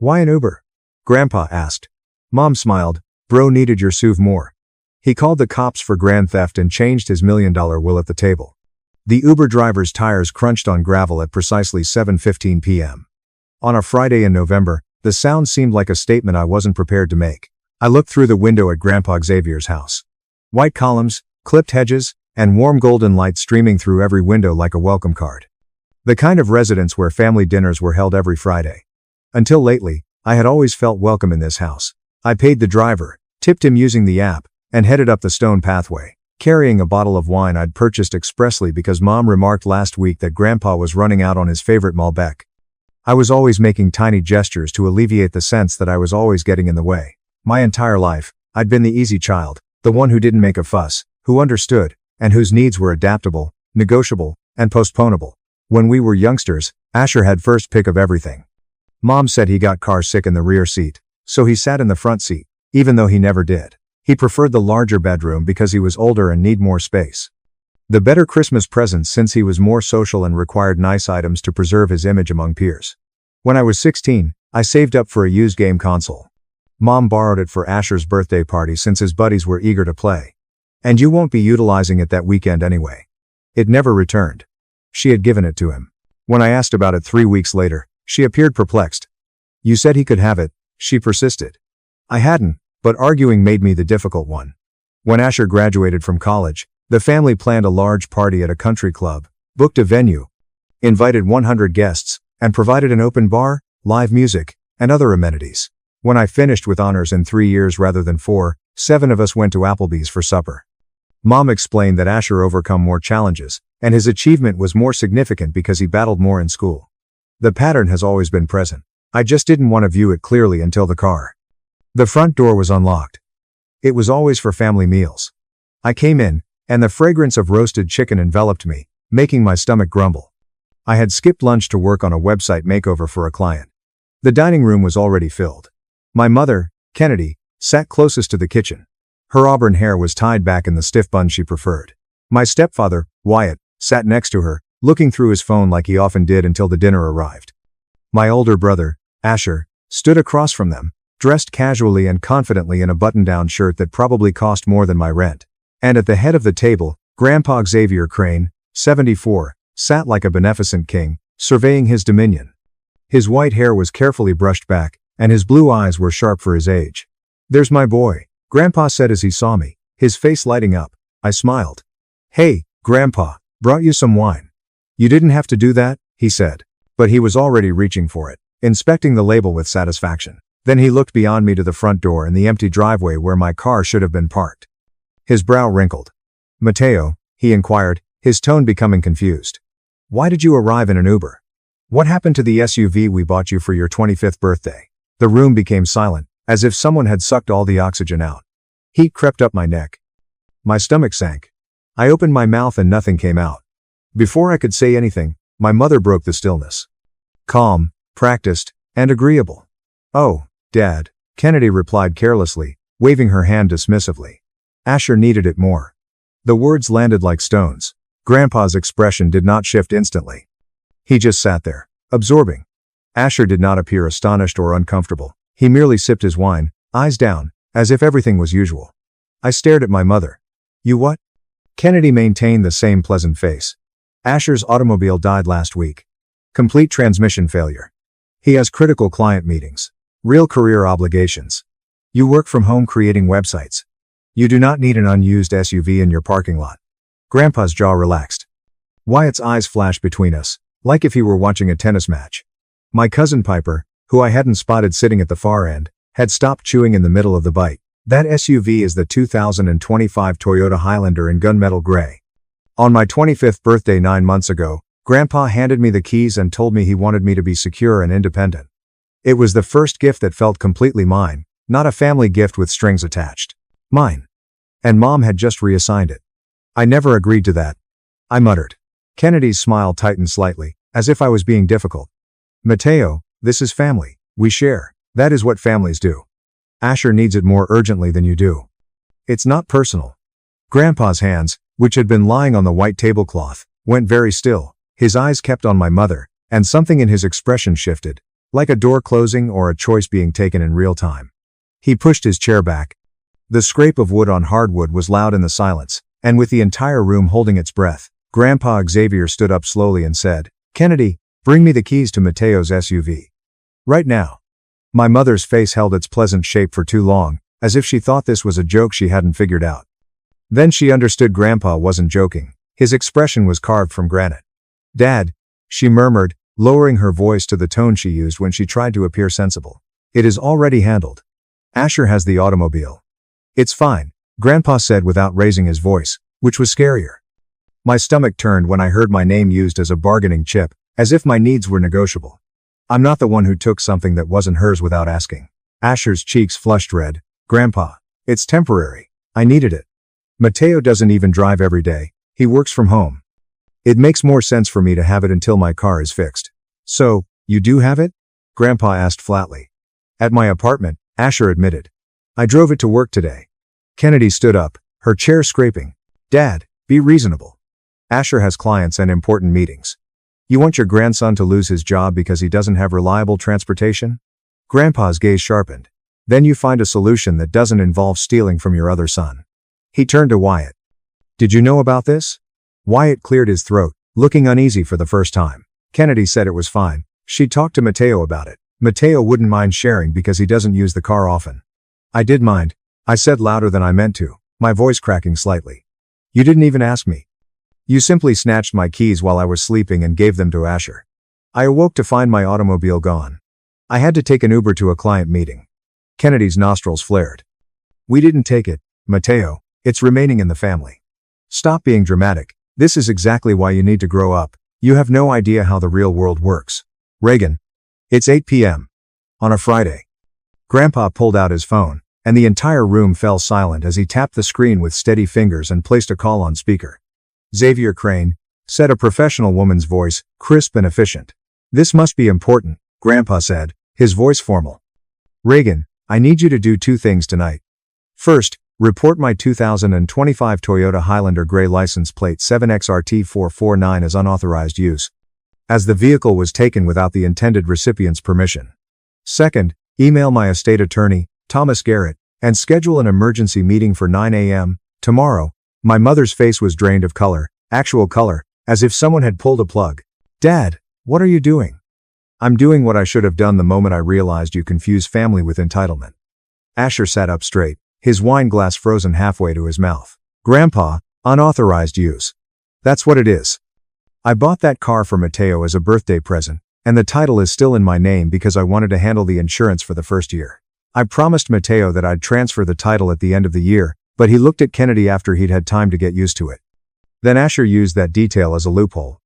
Why an Uber? Grandpa asked. Mom smiled. Bro needed your SUV more. He called the cops for grand theft and changed his $1 million will at the table. The Uber driver's tires crunched on gravel at precisely 7:15 p.m. On a Friday in November, the sound seemed like a statement I wasn't prepared to make. I looked through the window at Grandpa Xavier's house. White columns, clipped hedges, and warm golden light streaming through every window like a welcome card. The kind of residence where family dinners were held every Friday. Until lately, I had always felt welcome in this house. I paid the driver, tipped him using the app, and headed up the stone pathway, carrying a bottle of wine I'd purchased expressly because Mom remarked last week that Grandpa was running out on his favorite Malbec. I was always making tiny gestures to alleviate the sense that I was always getting in the way. My entire life, I'd been the easy child, the one who didn't make a fuss, who understood, and whose needs were adaptable, negotiable, and postponable. When we were youngsters, Asher had first pick of everything. Mom said he got car sick in the rear seat, so he sat in the front seat, even though he never did. He preferred the larger bedroom because he was older and need more space. The better Christmas presents since he was more social and required nice items to preserve his image among peers. When I was 16, I saved up for a used game console. Mom borrowed it for Asher's birthday party since his buddies were eager to play. And you won't be utilizing it that weekend anyway. It never returned. She had given it to him. When I asked about it 3 weeks later, she appeared perplexed. You said he could have it, she persisted. I hadn't, but arguing made me the difficult one. When Asher graduated from college, the family planned a large party at a country club, booked a venue, invited 100 guests, and provided an open bar, live music, and other amenities. When I finished with honors in 3 years rather than 4, 7 of us went to Applebee's for supper. Mom explained that Asher overcome more challenges, and his achievement was more significant because he battled more in school. The pattern has always been present. I just didn't want to view it clearly until the car. The front door was unlocked. It was always for family meals. I came in, and the fragrance of roasted chicken enveloped me, making my stomach grumble. I had skipped lunch to work on a website makeover for a client. The dining room was already filled. My mother, Kennedy, sat closest to the kitchen. Her auburn hair was tied back in the stiff bun she preferred. My stepfather, Wyatt, sat next to her, looking through his phone like he often did until the dinner arrived. My older brother, Asher, stood across from them, dressed casually and confidently in a button-down shirt that probably cost more than my rent. And at the head of the table, Grandpa Xavier Crane, 74, sat like a beneficent king, surveying his dominion. His white hair was carefully brushed back, and his blue eyes were sharp for his age. There's my boy, Grandpa said as he saw me, his face lighting up. I smiled. Hey, Grandpa, brought you some wine. You didn't have to do that, he said. But he was already reaching for it, inspecting the label with satisfaction. Then he looked beyond me to the front door and the empty driveway where my car should have been parked. His brow wrinkled. Mateo, he inquired, his tone becoming confused. Why did you arrive in an Uber? What happened to the SUV we bought you for your 25th birthday? The room became silent, as if someone had sucked all the oxygen out. Heat crept up my neck. My stomach sank. I opened my mouth and nothing came out. Before I could say anything, my mother broke the stillness. Calm, practiced, and agreeable. Oh, Dad, Kennedy replied carelessly, waving her hand dismissively. Asher needed it more. The words landed like stones. Grandpa's expression did not shift instantly. He just sat there, absorbing. Asher did not appear astonished or uncomfortable. He merely sipped his wine, eyes down, as if everything was usual. I stared at my mother. You what? Kennedy maintained the same pleasant face. Asher's automobile died last week. Complete transmission failure. He has critical client meetings. Real career obligations. You work from home creating websites. You do not need an unused SUV in your parking lot. Grandpa's jaw relaxed. Wyatt's eyes flashed between us, like if he were watching a tennis match. My cousin Piper, who I hadn't spotted sitting at the far end, had stopped chewing in the middle of the bite. That SUV is the 2025 Toyota Highlander in gunmetal gray. On my 25th birthday 9 months ago, Grandpa handed me the keys and told me he wanted me to be secure and independent. It was the first gift that felt completely mine, not a family gift with strings attached. Mine. And Mom had just reassigned it. I never agreed to that. I muttered. Kennedy's smile tightened slightly, as if I was being difficult. Mateo, this is family. We share. That is what families do. Asher needs it more urgently than you do. It's not personal. Grandpa's hands, which had been lying on the white tablecloth, went very still. His eyes kept on my mother, and something in his expression shifted. Like a door closing or a choice being taken in real time. He pushed his chair back. The scrape of wood on hardwood was loud in the silence, and with the entire room holding its breath, Grandpa Xavier stood up slowly and said, "Kennedy, bring me the keys to Mateo's SUV. Right now." My mother's face held its pleasant shape for too long, as if she thought this was a joke she hadn't figured out. Then she understood Grandpa wasn't joking. His expression was carved from granite. "Dad," she murmured, lowering her voice to the tone she used when she tried to appear sensible. "It is already handled. Asher has the automobile." "It's fine," Grandpa said without raising his voice, which was scarier. My stomach turned when I heard my name used as a bargaining chip, as if my needs were negotiable. I'm not the one who took something that wasn't hers without asking. Asher's cheeks flushed red. "Grandpa, it's temporary. I needed it. Mateo doesn't even drive every day. He works from home. It makes more sense for me to have it until my car is fixed." "So, you do have it?" Grandpa asked flatly. "At my apartment," Asher admitted. "I drove it to work today." Kennedy stood up, her chair scraping. "Dad, be reasonable. Asher has clients and important meetings. You want your grandson to lose his job because he doesn't have reliable transportation?" Grandpa's gaze sharpened. "Then you find a solution that doesn't involve stealing from your other son." He turned to Wyatt. "Did you know about this?" Wyatt cleared his throat, looking uneasy for the first time. Kennedy said it was fine. She talked to Mateo about it. Mateo wouldn't mind sharing because he doesn't use the car often. "I did mind," I said louder than I meant to, my voice cracking slightly. "You didn't even ask me. You simply snatched my keys while I was sleeping and gave them to Asher. I awoke to find my automobile gone. I had to take an Uber to a client meeting." Kennedy's nostrils flared. "We didn't take it, Mateo. It's remaining in the family. Stop being dramatic. This is exactly why you need to grow up. You have no idea how the real world works." "Reagan." It's 8 p.m. on a Friday. Grandpa pulled out his phone, and the entire room fell silent as he tapped the screen with steady fingers and placed a call on speaker. "Xavier Crane," said a professional woman's voice, crisp and efficient. "This must be important," Grandpa said, his voice formal. "Reagan, I need you to do two things tonight. First, report my 2025 Toyota Highlander gray license plate 7XRT449 as unauthorized use, as the vehicle was taken without the intended recipient's permission. Second, email my estate attorney, Thomas Garrett, and schedule an emergency meeting for 9 a.m. tomorrow." My mother's face was drained of color, actual color, as if someone had pulled a plug. "Dad, what are you doing?" "I'm doing what I should have done the moment I realized you confuse family with entitlement." Asher sat up straight, his wine glass frozen halfway to his mouth. "Grandpa, unauthorized use. That's what it is. I bought that car for Mateo as a birthday present, and the title is still in my name because I wanted to handle the insurance for the first year. I promised Mateo that I'd transfer the title at the end of the year, but he looked at Kennedy after he'd had time to get used to it. Then Asher used that detail as a loophole.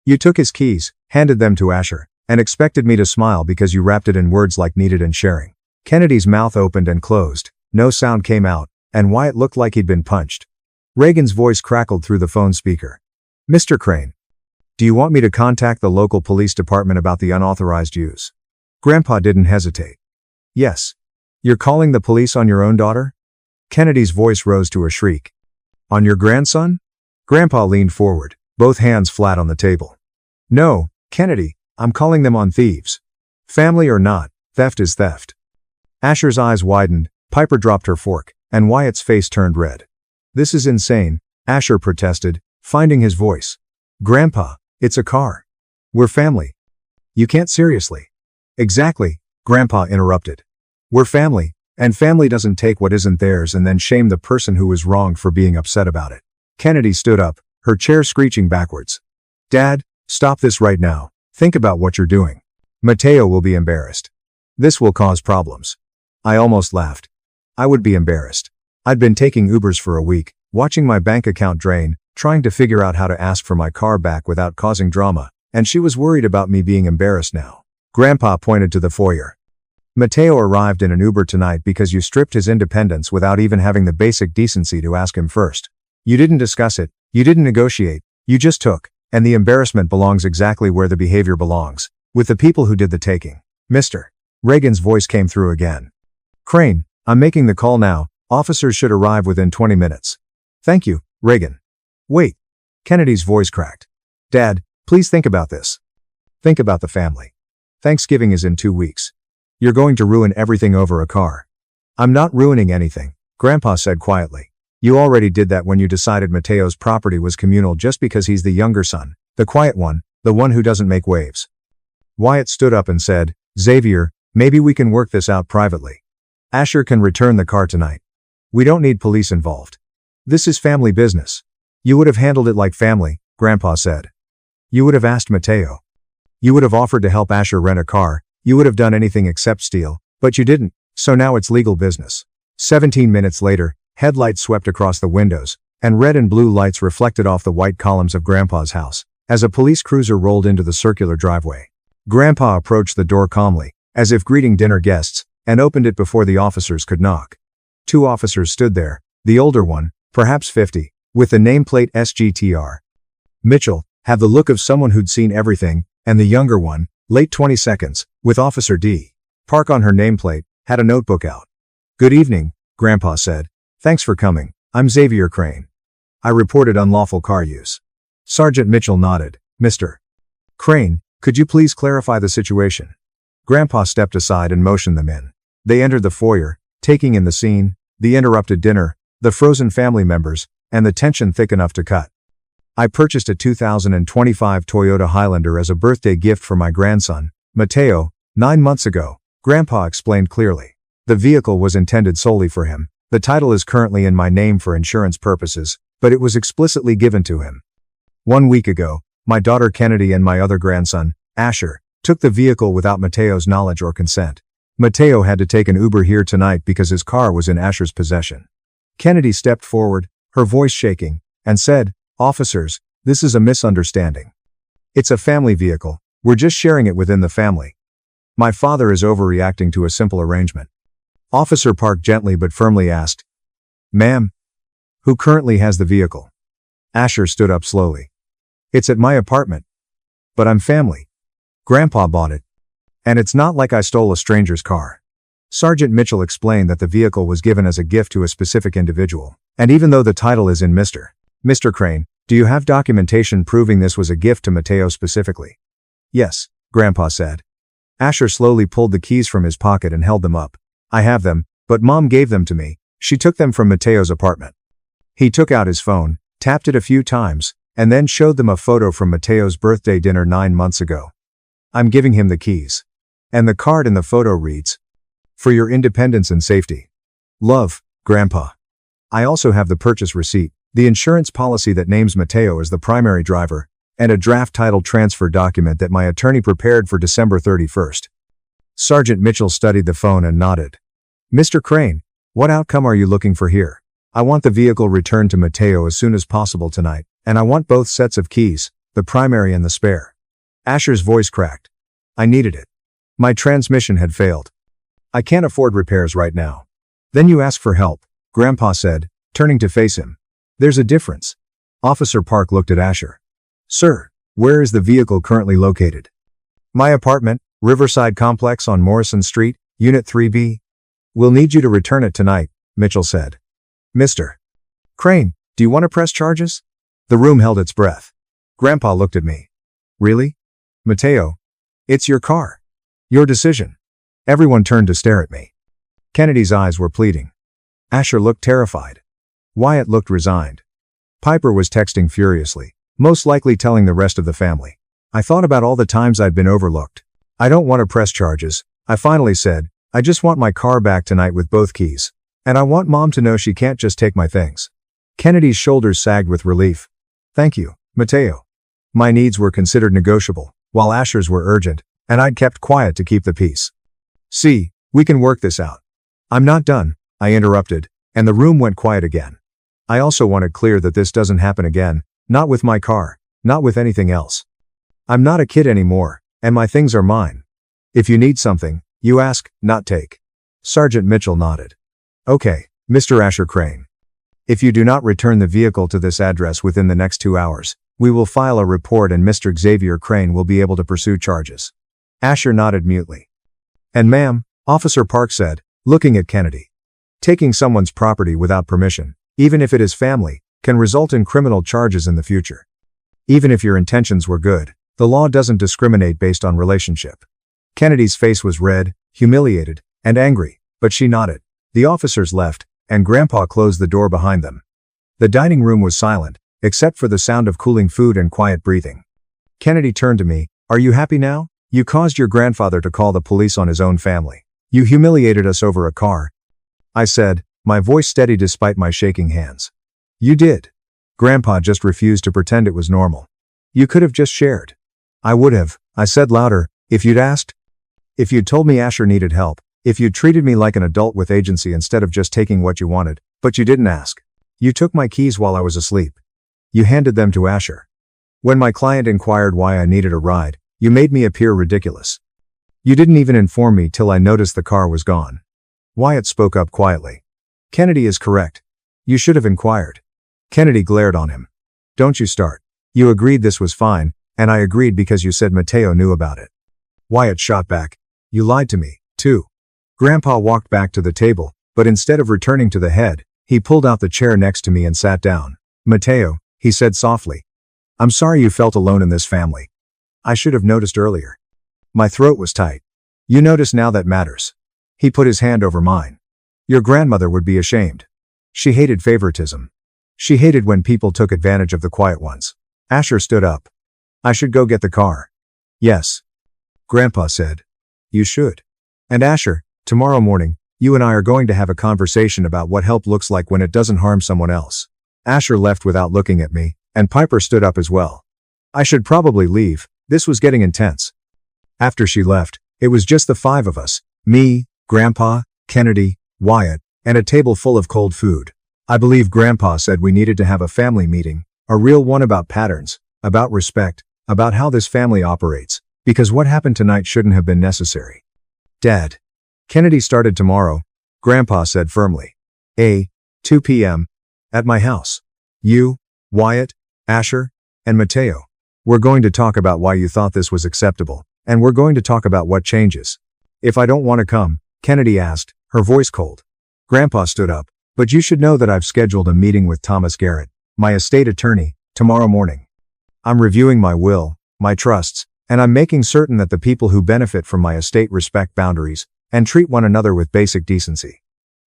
You took his keys, handed them to Asher, and expected me to smile because you wrapped it in words like needed and sharing." Kennedy's mouth opened and closed, no sound came out, and Wyatt looked like he'd been punched. Reagan's voice crackled through the phone speaker. "Mr. Crane, do you want me to contact the local police department about the unauthorized use?" Grandpa didn't hesitate. "Yes. You're calling the police on your own daughter?" Kennedy's voice rose to a shriek. "On your grandson?" Grandpa leaned forward, both hands flat on the table. "No, Kennedy, I'm calling them on thieves. Family or not, theft is theft." Asher's eyes widened, Piper dropped her fork, and Wyatt's face turned red. "This is insane," Asher protested, finding his voice. "Grandpa, it's a car. We're family. You can't seriously." "Exactly," Grandpa interrupted. "We're family. And family doesn't take what isn't theirs and then shame the person who was wronged for being upset about it." Kennedy stood up, her chair screeching backwards. "Dad, stop this right now. Think about what you're doing. Mateo will be embarrassed. This will cause problems." I almost laughed. I would be embarrassed. I'd been taking Ubers for a week, watching my bank account drain, trying to figure out how to ask for my car back without causing drama, and she was worried about me being embarrassed now. Grandpa pointed to the foyer. "Mateo arrived in an Uber tonight because you stripped his independence without even having the basic decency to ask him first. You didn't discuss it, you didn't negotiate, you just took, and the embarrassment belongs exactly where the behavior belongs, with the people who did the taking. Mr. Reagan's voice came through again. "Crane, I'm making the call now. Officers should arrive within 20 minutes. "Thank you, Reagan." "Wait." Kennedy's voice cracked. "Dad, please think about this. Think about the family. Thanksgiving is in 2 weeks. You're going to ruin everything over a car. I'm not ruining anything, Grandpa said quietly. You already did that when you decided Mateo's property was communal just because he's the younger son, the quiet one, the one who doesn't make waves. Wyatt stood up and said, Xavier, maybe we can work this out privately. Asher can return the car tonight. We don't need police involved. This is family business. You would have handled it like family, Grandpa said. You would have asked Mateo. You would have offered to help Asher rent a car, you would have done anything except steal, but you didn't, so now it's legal business. 17 minutes later, headlights swept across the windows, and red and blue lights reflected off the white columns of Grandpa's house, as a police cruiser rolled into the circular driveway. Grandpa approached the door calmly, as if greeting dinner guests, and opened it before the officers could knock. 2 officers stood there, the older one, perhaps 50, with the nameplate SGTR. Mitchell had the look of someone who'd seen everything, and the younger one, late 22nds, with Officer D. Park on her nameplate, had a notebook out. Good evening, Grandpa said. Thanks for coming. I'm Xavier Crane. I reported unlawful car use. Sergeant Mitchell nodded. Mr. Crane, could you please clarify the situation? Grandpa stepped aside and motioned them in. They entered the foyer, taking in the scene, the interrupted dinner, the frozen family members, and the tension thick enough to cut. I purchased a 2025 Toyota Highlander as a birthday gift for my grandson, Mateo, 9 months ago, Grandpa explained clearly. The vehicle was intended solely for him. The title is currently in my name for insurance purposes, but it was explicitly given to him. 1 week ago, my daughter Kennedy and my other grandson, Asher, took the vehicle without Mateo's knowledge or consent. Mateo had to take an Uber here tonight because his car was in Asher's possession. Kennedy stepped forward, her voice shaking, and said, Officers, this is a misunderstanding. It's a family vehicle, we're just sharing it within the family. My father is overreacting to a simple arrangement. Officer Park gently but firmly asked, Ma'am, who currently has the vehicle? Asher stood up slowly. It's at my apartment. But I'm family. Grandpa bought it. And it's not like I stole a stranger's car. Sergeant Mitchell explained that the vehicle was given as a gift to a specific individual, and even though the title is in Mr. Crane, do you have documentation proving this was a gift to Mateo specifically? Yes, Grandpa said. Asher slowly pulled the keys from his pocket and held them up. I have them, but Mom gave them to me. She took them from Mateo's apartment. He took out his phone, tapped it a few times, and then showed them a photo from Mateo's birthday dinner 9 months ago. I'm giving him the keys. And the card in the photo reads, For your independence and safety. Love, Grandpa. I also have the purchase receipt, the insurance policy that names Mateo as the primary driver, and a draft title transfer document that my attorney prepared for December 31st. Sergeant Mitchell studied the phone and nodded. Mr. Crane, what outcome are you looking for here? I want the vehicle returned to Mateo as soon as possible tonight, and I want both sets of keys, the primary and the spare. Asher's voice cracked. I needed it. My transmission had failed. I can't afford repairs right now. Then you ask for help, Grandpa said, turning to face him. There's a difference. Officer Park looked at Asher. Sir, where is the vehicle currently located? My apartment, Riverside Complex on Morrison Street, Unit 3B. We'll need you to return it tonight, Mitchell said. Mr. Crane, do you want to press charges? The room held its breath. Grandpa looked at me. Really? Mateo? It's your car. Your decision. Everyone turned to stare at me. Kennedy's eyes were pleading. Asher looked terrified. Wyatt looked resigned. Piper was texting furiously, most likely telling the rest of the family. I thought about all the times I'd been overlooked. I don't want to press charges, I finally said. I just want my car back tonight with both keys. And I want Mom to know she can't just take my things. Kennedy's shoulders sagged with relief. Thank you, Mateo. My needs were considered negotiable, while Asher's were urgent, and I'd kept quiet to keep the peace. See, we can work this out. I'm not done, I interrupted, and the room went quiet again. I also want it clear that this doesn't happen again, not with my car, not with anything else. I'm not a kid anymore, and my things are mine. If you need something, you ask, not take. Sergeant Mitchell nodded. Okay, Mr. Asher Crane. If you do not return the vehicle to this address within the next 2 hours, we will file a report and Mr. Xavier Crane will be able to pursue charges. Asher nodded mutely. And ma'am, Officer Park said, looking at Kennedy. Taking someone's property without permission, even if it is family, can result in criminal charges in the future. Even if your intentions were good, the law doesn't discriminate based on relationship. Kennedy's face was red, humiliated, and angry, but she nodded. The officers left, and Grandpa closed the door behind them. The dining room was silent, except for the sound of cooling food and quiet breathing. Kennedy turned to me. Are you happy now? You caused your grandfather to call the police on his own family. You humiliated us over a car. I said, my voice steady despite my shaking hands. You did. Grandpa just refused to pretend it was normal. You could have just shared. I would have, I said louder, if you'd asked. If you'd told me Asher needed help. If you'd treated me like an adult with agency instead of just taking what you wanted, but you didn't ask. You took my keys while I was asleep. You handed them to Asher. When my client inquired why I needed a ride, you made me appear ridiculous. You didn't even inform me till I noticed the car was gone. Wyatt spoke up quietly. Kennedy is correct. You should have inquired. Kennedy glared on him. Don't you start. You agreed this was fine, and I agreed because you said Mateo knew about it. Wyatt shot back. You lied to me, too. Grandpa walked back to the table, but instead of returning to the head, he pulled out the chair next to me and sat down. Mateo, he said softly. I'm sorry you felt alone in this family. I should have noticed earlier. My throat was tight. You notice now that matters. He put his hand over mine. Your grandmother would be ashamed. She hated favoritism. She hated when people took advantage of the quiet ones. Asher stood up. I should go get the car. Yes. Grandpa said. You should. And Asher, tomorrow morning, you and I are going to have a conversation about what help looks like when it doesn't harm someone else. Asher left without looking at me, and Piper stood up as well. I should probably leave, this was getting intense. After she left, it was just the five of us, me, Grandpa, Kennedy, Wyatt, and a table full of cold food. I believe Grandpa said we needed to have a family meeting, a real one about patterns, about respect, about how this family operates, because what happened tonight shouldn't have been necessary. Dad. Kennedy started tomorrow, Grandpa said firmly. 2 p.m. At my house. You, Wyatt, Asher, and Mateo. We're going to talk about why you thought this was acceptable, and we're going to talk about what changes. If I don't want to come, Kennedy asked, her voice cold. Grandpa stood up. But you should know that I've scheduled a meeting with Thomas Garrett, my estate attorney, tomorrow morning. I'm reviewing my will, my trusts, and I'm making certain that the people who benefit from my estate respect boundaries and treat one another with basic decency.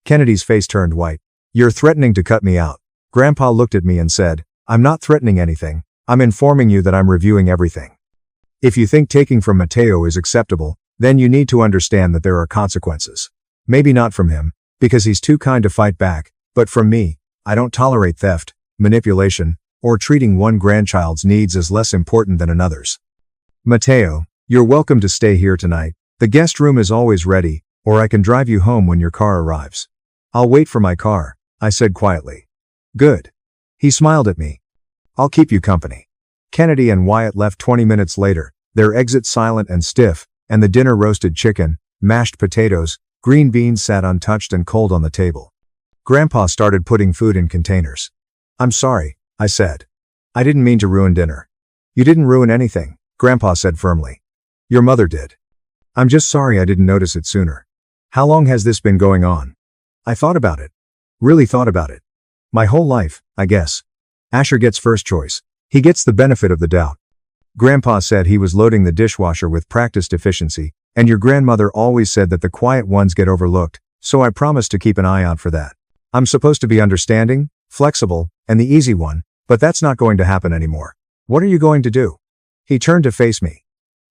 Kennedy's face turned white. You're threatening to cut me out. Grandpa looked at me and said, I'm not threatening anything. I'm informing you that I'm reviewing everything. If you think taking from Mateo is acceptable, then you need to understand that there are consequences. Maybe not from him, because he's too kind to fight back, but from me, I don't tolerate theft, manipulation, or treating one grandchild's needs as less important than another's. Mateo, you're welcome to stay here tonight. The guest room is always ready, or I can drive you home when your car arrives. I'll wait for my car, I said quietly. Good. He smiled at me. I'll keep you company. Kennedy and Wyatt left 20 minutes later, their exit silent and stiff, and the dinner roasted chicken, mashed potatoes, green beans sat untouched and cold on the table. Grandpa started putting food in containers. I'm sorry, I said. I didn't mean to ruin dinner. You didn't ruin anything, Grandpa said firmly. Your mother did. I'm just sorry I didn't notice it sooner. How long has this been going on? I thought about it. Really thought about it. My whole life, I guess. Asher gets first choice. He gets the benefit of the doubt. Grandpa said he was loading the dishwasher with practiced efficiency, and your grandmother always said that the quiet ones get overlooked, so I promised to keep an eye out for that. I'm supposed to be understanding, flexible, and the easy one, but that's not going to happen anymore. What are you going to do? He turned to face me.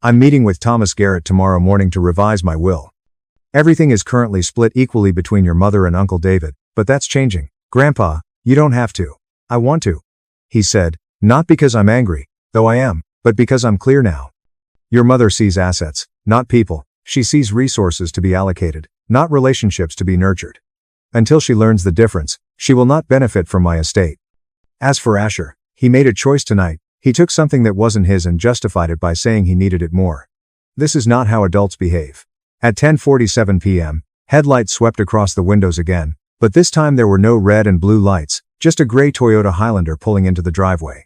I'm meeting with Thomas Garrett tomorrow morning to revise my will. Everything is currently split equally between your mother and Uncle David, but that's changing. Grandpa, you don't have to. I want to. He said, not because I'm angry, though I am, but because I'm clear now. Your mother sees assets, not people. She sees resources to be allocated, not relationships to be nurtured. Until she learns the difference, she will not benefit from my estate. As for Asher, he made a choice tonight. He took something that wasn't his and justified it by saying he needed it more. This is not how adults behave. At 10:47 p.m., headlights swept across the windows again, but this time there were no red and blue lights, just a gray Toyota Highlander pulling into the driveway.